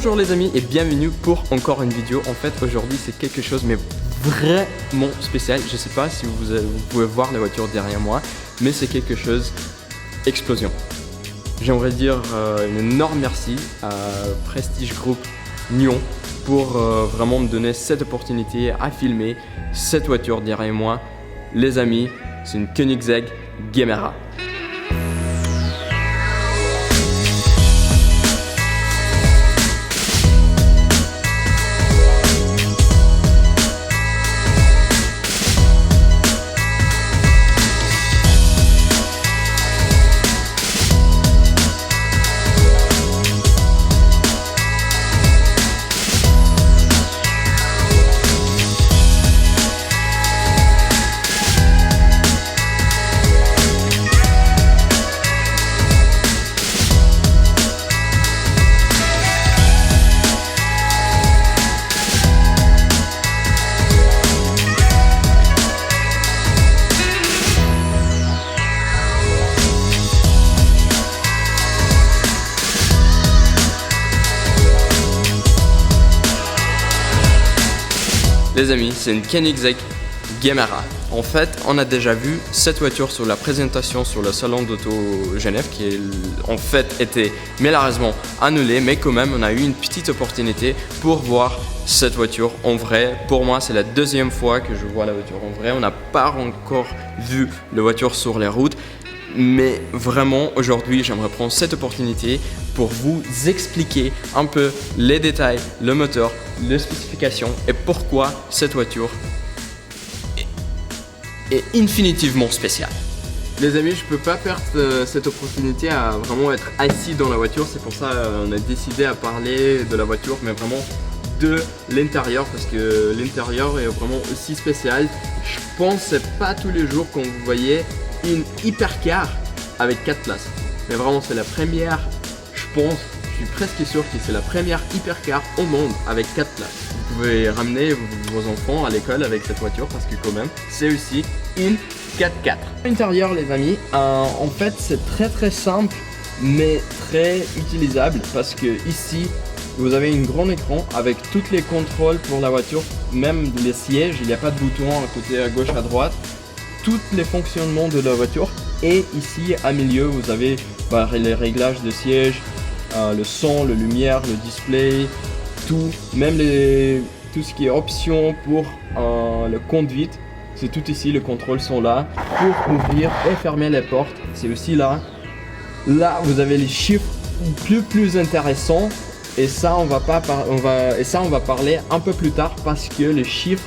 Bonjour les amis et bienvenue pour encore une vidéo. En fait aujourd'hui c'est quelque chose mais vraiment spécial. Je sais pas si vous pouvez voir la voiture derrière moi, mais c'est quelque chose explosion. J'aimerais dire un énorme merci à Prestige Group Nyon pour vraiment me donner cette opportunité à filmer cette voiture derrière moi. Les amis, c'est une Koenigsegg Gemera. Les amis, c'est une Koenigsegg Gemera. En fait, on a déjà vu cette voiture sur la présentation sur le salon d'Auto Genève qui en fait était malheureusement annulée, mais quand même on a eu une petite opportunité pour voir cette voiture en vrai. Pour moi, c'est la deuxième fois que je vois la voiture en vrai. On n'a pas encore vu la voiture sur les routes. Mais vraiment, aujourd'hui, j'aimerais prendre cette opportunité pour vous expliquer un peu les détails, le moteur, les spécifications et pourquoi cette voiture est infinitivement spéciale. Les amis, je peux pas perdre cette opportunité à vraiment être assis dans la voiture. C'est pour ça qu'on a décidé à parler de la voiture, mais vraiment de l'intérieur, parce que l'intérieur est vraiment aussi spécial. Je pense que c'est pas tous les jours qu'on vous voyez une hypercar avec 4 places. Mais vraiment c'est la première, je pense, je suis presque sûr que c'est la première hypercar au monde avec 4 places. Vous pouvez ramener vos enfants à l'école avec cette voiture parce que quand même c'est aussi une 4x4. L'intérieur les amis, en fait c'est très simple mais très utilisable parce que ici vous avez un grand écran avec tous les contrôles pour la voiture, même les sièges, il n'y a pas de bouton à côté à gauche à droite. Tous les fonctionnements de la voiture, et ici à milieu vous avez les réglages de siège, le son, la lumière, le display, tout, même tout ce qui est option pour la conduite, c'est tout ici, les contrôles sont là pour ouvrir et fermer les portes, c'est aussi là. Là vous avez les chiffres plus intéressants et ça on va parler un peu plus tard parce que les chiffres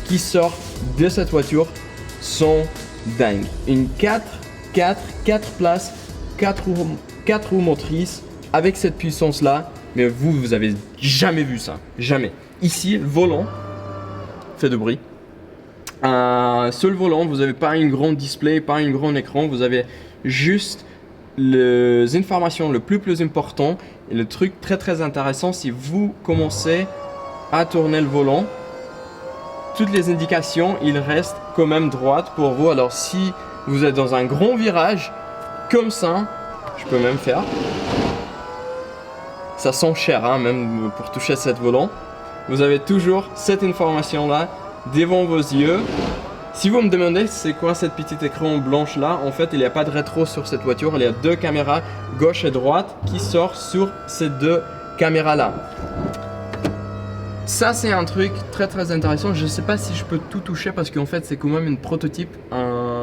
qui sortent de cette voiture sont dingues. Une 4 places, 4 roues motrices avec cette puissance là, mais vous avez jamais vu ça, jamais. Ici le volant fait de bruit. Sur le volant vous n'avez pas un grand display, pas un grand écran, vous avez juste les informations le plus important et le truc très intéressant. Si vous commencez à tourner le volant, toutes les indications, il reste quand même droite pour vous. Alors si vous êtes dans un grand virage, comme ça, je peux même faire. Ça sent cher, hein, même pour toucher cette volant. Vous avez toujours cette information-là devant vos yeux. Si vous me demandez c'est quoi cette petite écran blanche là, en fait il n'y a pas de rétro sur cette voiture. Il y a deux caméras gauche et droite qui sortent sur ces deux caméras-là. Ça c'est un truc très intéressant, je sais pas si je peux tout toucher parce qu'en fait c'est quand même une prototype,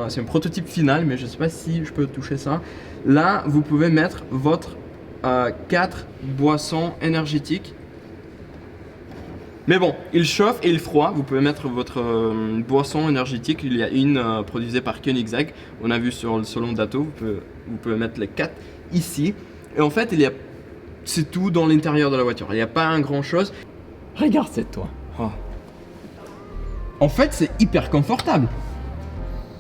c'est un prototype final mais je sais pas si je peux toucher ça. Là vous pouvez mettre votre 4 boissons énergétiques. Mais bon, il chauffe et il froid, vous pouvez mettre votre boisson énergétique, il y a une produite par Koenigsegg, on a vu sur le salon d'Auto, vous pouvez mettre les 4 ici. Et en fait c'est tout dans l'intérieur de la voiture, il n'y a pas un grand chose. Regarde cette toit. Oh. En fait, c'est hyper confortable.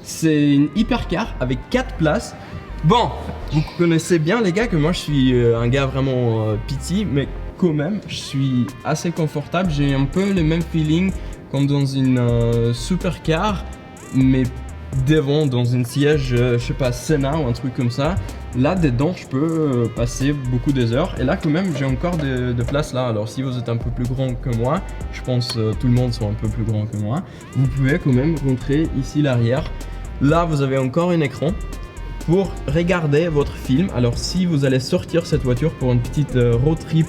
C'est une hypercar avec 4 places. Bon, vous connaissez bien les gars que moi je suis un gars vraiment petit, mais quand même, je suis assez confortable. J'ai un peu le même feeling comme dans une supercar, mais devant dans une siège, je sais pas, Senna ou un truc comme ça, là dedans je peux passer beaucoup des heures. Et là quand même j'ai encore de place là. Alors si vous êtes un peu plus grand que moi, je pense tout le monde sont un peu plus grand que moi, vous pouvez quand même rentrer ici l'arrière. Là vous avez encore un écran pour regarder votre film. Alors si vous allez sortir cette voiture pour une petite road trip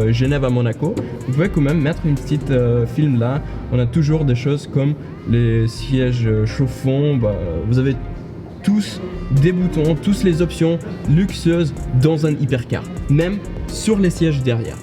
Genève à Monaco, vous pouvez quand même mettre une petite film là. On a toujours des choses comme les sièges chauffants, vous avez tous des boutons, toutes les options luxueuses dans un hypercar, même sur les sièges derrière.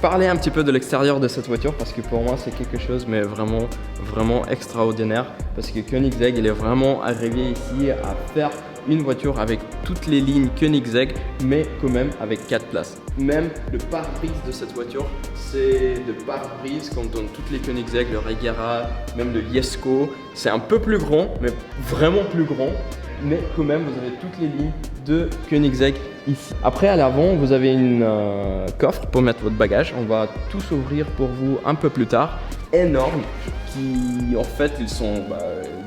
Parler un petit peu de l'extérieur de cette voiture parce que pour moi c'est quelque chose mais vraiment extraordinaire, parce que Koenigsegg il est vraiment arrivé ici à faire une voiture avec toutes les lignes Koenigsegg, mais quand même avec 4 places. Même le pare-brise de cette voiture, c'est de pare-brise comme dans toutes les Koenigsegg, le Regera, même le Jesko. C'est un peu plus grand, mais vraiment plus grand. Mais quand même, vous avez toutes les lignes de Koenigsegg ici. Après, à l'avant, vous avez une coffre pour mettre votre bagage. On va tout ouvrir pour vous un peu plus tard. Énorme, qui en fait, ils sont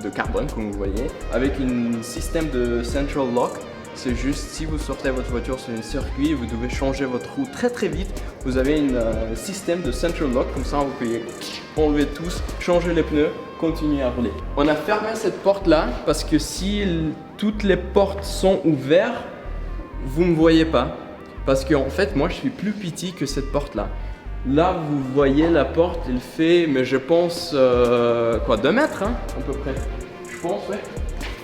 de carbone, comme vous voyez, avec un système de central lock. C'est juste, si vous sortez votre voiture sur un circuit et vous devez changer votre roue très vite, vous avez un système de central lock, comme ça vous pouvez enlever tous, changer les pneus, continuer à rouler. On a fermé cette porte là parce que si toutes les portes sont ouvertes, vous ne me voyez pas. Parce que en fait, moi je suis plus petit que cette porte là. Là vous voyez la porte, elle fait, mais je pense, 2 mètres hein, à peu près. Je pense, ouais.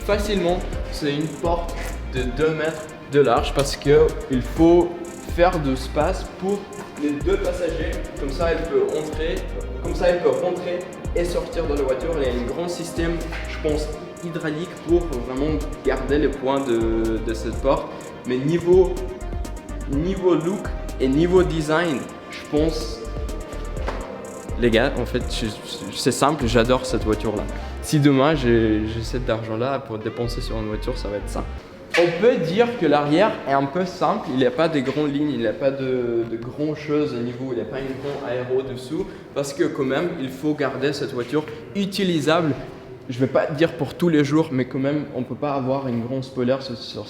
Facilement, c'est une porte de 2 mètres de large parce qu'il faut faire de l'espace pour les 2 passagers. Comme ça, elle peut rentrer et sortir de la voiture. Il y a un grand système, je pense, hydraulique pour vraiment garder les points de cette porte. Mais niveau look et niveau design, je pense, les gars, en fait, c'est simple, j'adore cette voiture-là. Si demain j'ai cet argent-là pour dépenser sur une voiture, ça va être ça. On peut dire que l'arrière est un peu simple, il n'y a pas de grandes lignes, il n'y a pas de grandes choses au niveau, il n'y a pas une grande aéro dessous, parce que quand même, il faut garder cette voiture utilisable. Je ne vais pas dire pour tous les jours, mais quand même, on ne peut pas avoir une grande spoiler sur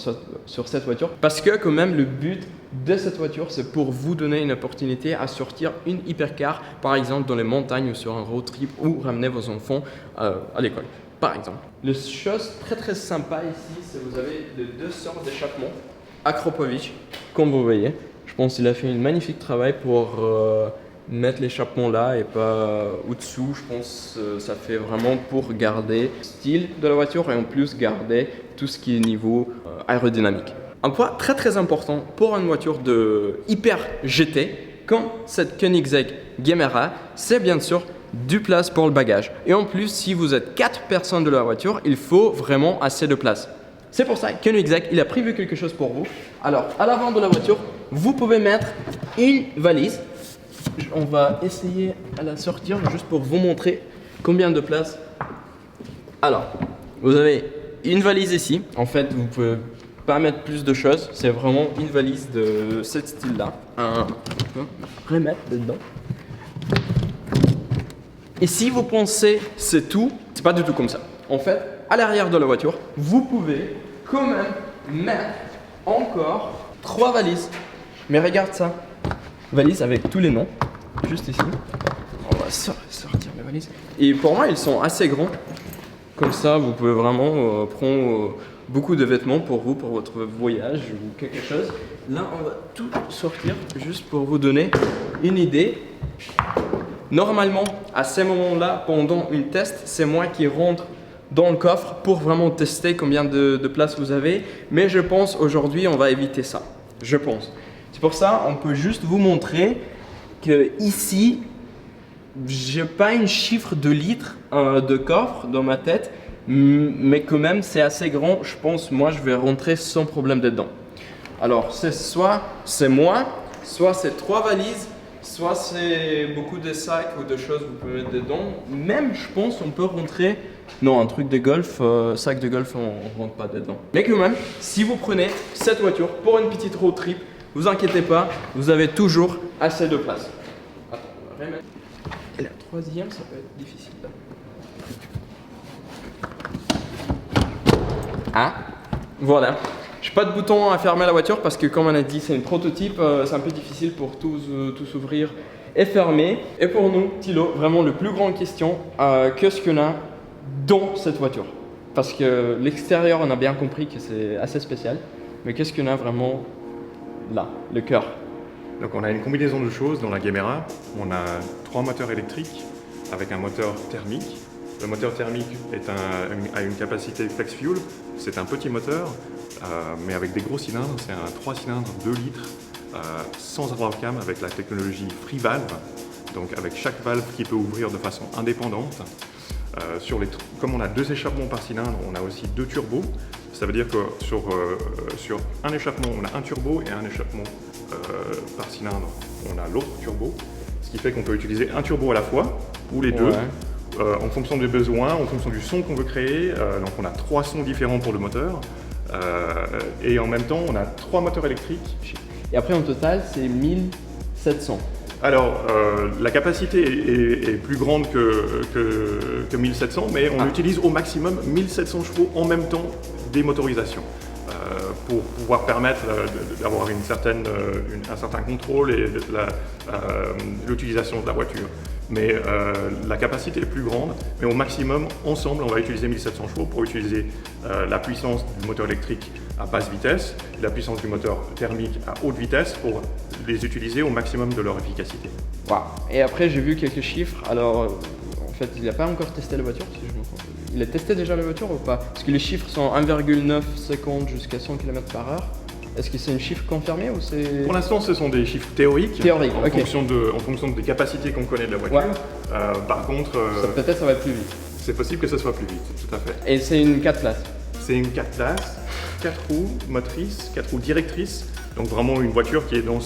cette voiture. Parce que quand même, le but de cette voiture, c'est pour vous donner une opportunité à sortir une hypercar, par exemple dans les montagnes ou sur un road trip, ou ramener vos enfants à l'école, par exemple. Les choses très sympa ici, c'est que vous avez les 2 sortes d'échappements. Akrapovic, comme vous voyez, je pense qu'il a fait un magnifique travail pour mettre l'échappement là et pas au-dessous. Je pense que ça fait vraiment pour garder le style de la voiture et en plus garder tout ce qui est niveau aérodynamique. Un point très important pour une voiture de hyper GT comme cette Koenigsegg Gemera, c'est bien sûr du place pour le bagage. Et en plus, si vous êtes 4 personnes de la voiture, il faut vraiment assez de place. C'est pour ça que Koenigsegg, il a prévu quelque chose pour vous. Alors, à l'avant de la voiture, vous pouvez mettre une valise. On va essayer à la sortir juste pour vous montrer combien de place. Alors, vous avez une valise ici. En fait, vous pouvez pas mettre plus de choses. C'est vraiment une valise de ce style-là. On peut remettre dedans. Et si vous pensez c'est tout, c'est pas du tout comme ça. En fait, à l'arrière de la voiture, vous pouvez quand même mettre encore 3 valises. Mais regarde ça. Valise avec tous les noms, juste ici. On va sortir les valises. Et pour moi, ils sont assez grands. Comme ça, vous pouvez vraiment prendre beaucoup de vêtements pour vous, pour votre voyage ou quelque chose. Là, on va tout sortir juste pour vous donner une idée. Normalement, à ces moments-là, pendant une test, c'est moi qui rentre dans le coffre pour vraiment tester combien de place vous avez. Mais je pense aujourd'hui, on va éviter ça. Je pense. C'est pour ça, on peut juste vous montrer que ici, j'ai pas un chiffre de litres de coffre dans ma tête, mais quand même c'est assez grand. Je pense, moi, je vais rentrer sans problème dedans. Alors, c'est soit c'est moi, soit c'est 3 valises, soit c'est beaucoup de sacs ou de choses que vous pouvez mettre dedans. Même, je pense, on peut rentrer. Non, un truc de golf, sac de golf, on rentre pas dedans. Mais quand même, si vous prenez cette voiture pour une petite road trip, vous inquiétez pas, vous avez toujours assez de place. Attends, on va remettre. Et la troisième, ça peut être difficile. Ah, voilà. J'ai pas de bouton à fermer la voiture parce que comme on a dit, c'est une prototype, c'est un peu difficile pour tout s'ouvrir et fermer. Et pour nous, Thilo, vraiment le plus grande question, qu'est-ce qu'on a dans cette voiture? Parce que l'extérieur, on a bien compris que c'est assez spécial, mais qu'est-ce qu'on a vraiment là, le cœur? Donc on a une combinaison de choses dans la Gemera. On a 3 moteurs électriques avec un moteur thermique. Le moteur thermique a une capacité flex fuel. C'est un petit moteur, mais avec des gros cylindres. C'est un 3 cylindres 2 litres sans avoir cam avec la technologie free valve. Donc avec chaque valve qui peut ouvrir de façon indépendante. Comme on a 2 échappements par cylindre, on a aussi 2 turbos. Ça veut dire que sur un échappement, on a un turbo et un échappement par cylindre, on a l'autre turbo. Ce qui fait qu'on peut utiliser un turbo à la fois, ou les deux, en fonction des besoins, en fonction du son qu'on veut créer. Donc on a 3 sons différents pour le moteur. Et en même temps, on a 3 moteurs électriques. Et après, en total, c'est 1700. Alors, la capacité est plus grande que 1700, mais on utilise au maximum 1700 chevaux en même temps des motorisations pour pouvoir permettre d'avoir un certain contrôle et l'utilisation de la voiture. Mais la capacité est plus grande, mais au maximum, ensemble, on va utiliser 1700 chevaux pour utiliser la puissance du moteur électrique à basse vitesse et la puissance du moteur thermique à haute vitesse pour les utiliser au maximum de leur efficacité. Wow. Et après, j'ai vu quelques chiffres. Alors, en fait, il n'a pas encore testé la voiture, si je me trompe. Il a testé déjà la voiture ou pas? Parce que les chiffres sont 1,9 secondes jusqu'à 100 km/h. Est-ce que c'est un chiffre confirmé ou c'est... Pour l'instant, ce sont des chiffres théoriques, en ok. fonction des capacités qu'on connaît de la voiture. Par contre, peut-être ça va plus vite. C'est possible que ce soit plus vite, tout à fait. Et c'est une 4 places? C'est une 4 places, 4 roues motrices, 4 roues directrices. Donc vraiment une voiture qui est dans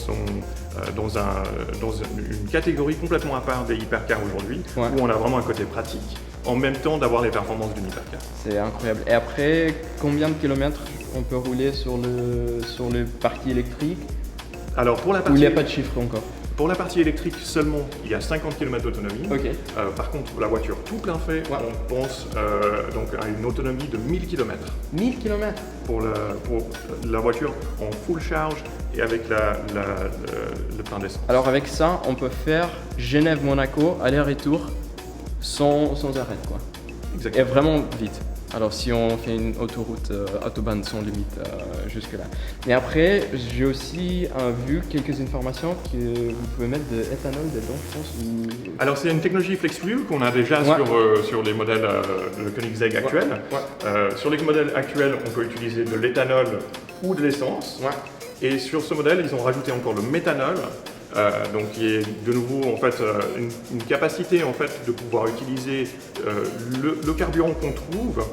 une catégorie complètement à part des hypercars aujourd'hui, où on a vraiment un côté pratique, en même temps d'avoir les performances d'une hypercar. C'est incroyable. Et après, combien de kilomètres on peut rouler sur le parti électrique? Alors pour la partie... Ou il n'y a pas de chiffre encore? Pour la partie électrique seulement, il y a 50 km d'autonomie. Okay. Par contre, pour la voiture tout plein fait, on pense donc à une autonomie de 1000 km. 1000 km? Pour la voiture en full charge et avec le plein d'essence. Alors avec ça, on peut faire Genève-Monaco, aller-retour, sans arrêt, quoi. Exactement. Et vraiment vite. Alors si on fait une autoroute autobahn sans limite jusque là. Mais après, j'ai aussi vu quelques informations que vous pouvez mettre de éthanol dedans, je pense. Alors c'est une technologie flex fuel qu'on a déjà sur les modèles de Koenigsegg actuels. Sur les modèles actuels, on peut utiliser de l'éthanol ou de l'essence. Et sur ce modèle, ils ont rajouté encore le méthanol. Donc qui est de nouveau en fait une capacité en fait de pouvoir utiliser le carburant qu'on trouve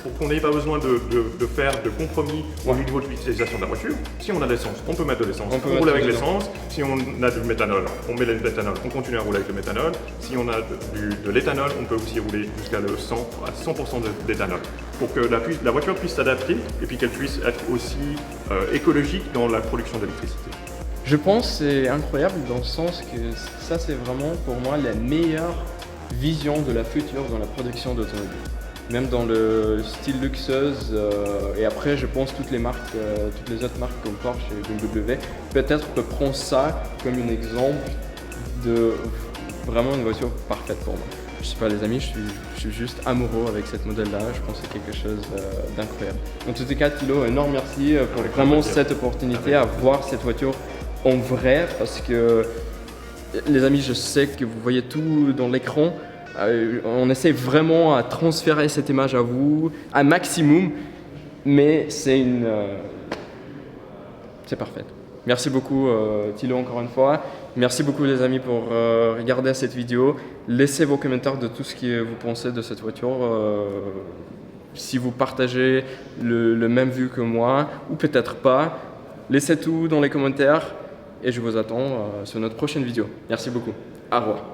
pour qu'on n'ait pas besoin de faire de compromis au niveau de l'utilisation de la voiture. Si on a de l'essence, on peut mettre de l'essence, on roule avec l'essence. Si on a du méthanol, on met de l'éthanol, on continue à rouler avec le méthanol. Si on a de l'éthanol, on peut aussi rouler jusqu'à 100% d'éthanol pour que la voiture puisse s'adapter et puis qu'elle puisse être aussi écologique dans la production d'électricité. Je pense que c'est incroyable dans le sens que ça c'est vraiment pour moi la meilleure vision de la future dans la production d'automobiles. Même dans le style luxueuse et après je pense toutes les autres marques comme Porsche et BMW peut-être peut prendre ça comme un exemple de vraiment une voiture parfaite pour moi. Je sais pas les amis, je suis juste amoureux avec cette modèle-là, je pense que c'est quelque chose d'incroyable. En tout cas Thilo, énorme merci pour vraiment cette opportunité à voir cette voiture en vrai, parce que les amis, je sais que vous voyez tout dans l'écran. On essaie vraiment à transférer cette image à vous, un maximum, mais c'est parfait. Merci beaucoup Thilo encore une fois. Merci beaucoup les amis pour regarder cette vidéo. Laissez vos commentaires de tout ce que vous pensez de cette voiture. Si vous partagez le même vue que moi, ou peut-être pas, laissez tout dans les commentaires. Et je vous attends sur notre prochaine vidéo. Merci beaucoup. Au revoir.